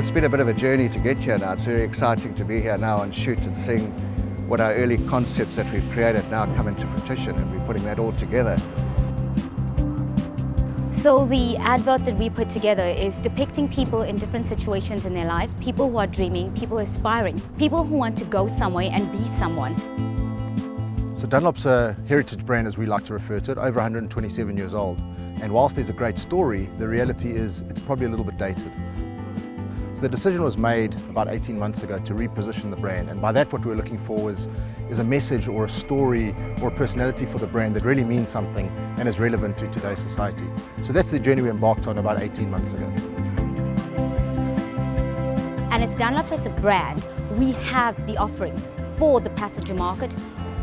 it's been a bit of a journey to get here now. It's very exciting to be here now and shoot and seeing what our early concepts that we've created now come into fruition, and we're putting that all together. So the advert that we put together is depicting people in different situations in their life, people who are dreaming, people aspiring, people who want to go somewhere and be someone. So Dunlop's a heritage brand, as we like to refer to it, over 127 years old. And whilst there's a great story, the reality is it's probably a little bit dated. So the decision was made about 18 months ago to reposition the brand. And by that, what we're looking for is a message or a story or a personality for the brand that really means something and is relevant to today's society. So that's the journey we embarked on about 18 months ago. And as Dunlop as a brand, we have the offering for the passenger market,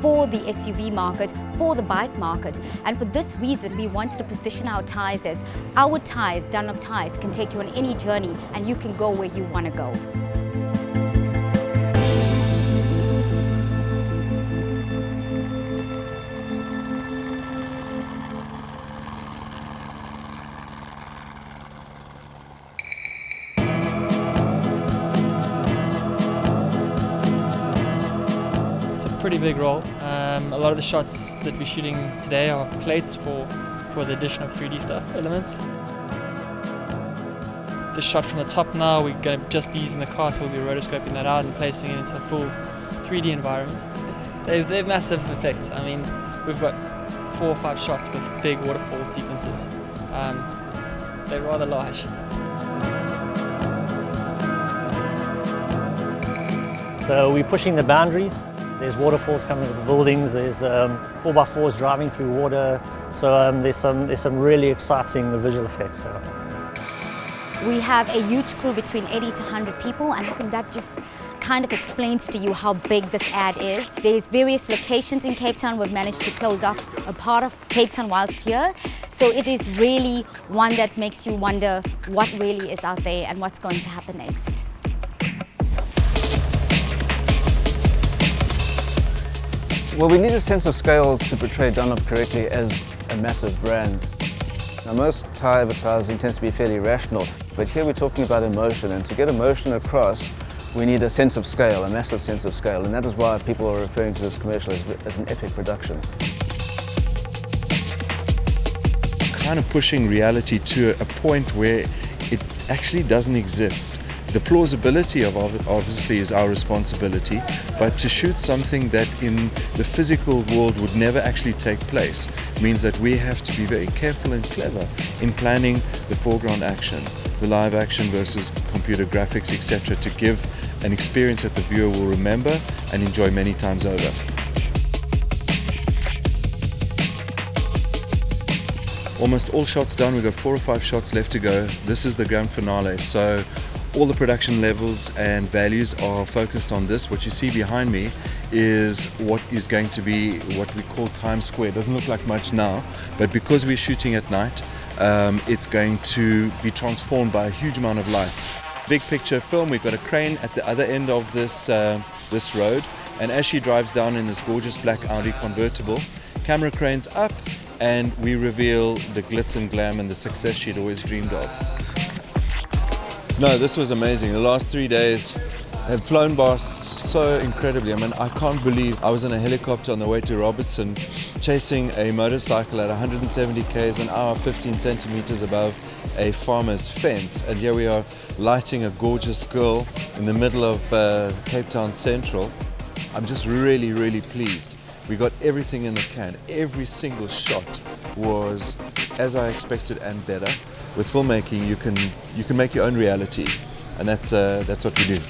for the SUV market, for the bike market. And for this reason, we wanted to position our tyres as our tyres, Dunlop Tyres, can take you on any journey and you can go where you want to go. Pretty big role. A lot of the shots that we're shooting today are plates for the addition of 3D stuff elements. The shot from the top now, we're going to just be using the car, so we'll be rotoscoping that out and placing it into a full 3D environment. They're massive effects. I mean, we've got 4 or 5 shots with big waterfall sequences. They're rather large. So we're pushing the boundaries. There's waterfalls coming with the buildings, there's 4x4s driving through water, so there's some really exciting visual effects. So. We have a huge crew between 80 to 100 people, and I think that just kind of explains to you how big this ad is. There's various locations in Cape Town. We've managed to close off a part of Cape Town whilst here, so it is really one that makes you wonder what really is out there and what's going to happen next. Well, we need a sense of scale to portray Dunlop correctly as a massive brand. Now, most tyre advertising tends to be fairly rational, but here we're talking about emotion, and to get emotion across, we need a sense of scale, a massive sense of scale, and that is why people are referring to this commercial as an epic production. Kind of pushing reality to a point where it actually doesn't exist. The plausibility of obviously is our responsibility, but to shoot something that in the physical world would never actually take place means that we have to be very careful and clever in planning the foreground action, the live action versus computer graphics, etc., to give an experience that the viewer will remember and enjoy many times over. Almost all shots done, we've got 4 or 5 shots left to go. This is the grand finale, so all the production levels and values are focused on this. What you see behind me is what is going to be what we call Times Square. It doesn't look like much now, but because we're shooting at night, it's going to be transformed by a huge amount of lights. Big picture film, we've got a crane at the other end of this road, and as she drives down in this gorgeous black Audi convertible, camera cranes up, and we reveal the glitz and glam and the success she'd always dreamed of. No, this was amazing. The last 3 days have flown by so incredibly. I mean, I can't believe I was in a helicopter on the way to Robertson chasing a motorcycle at 170 k's an hour, 15 centimeters above a farmer's fence. And here we are lighting a gorgeous girl in the middle of Cape Town Central. I'm just really, really pleased. We got everything in the can. Every single shot was as I expected and better. With filmmaking, you can make your own reality, and that's what we do.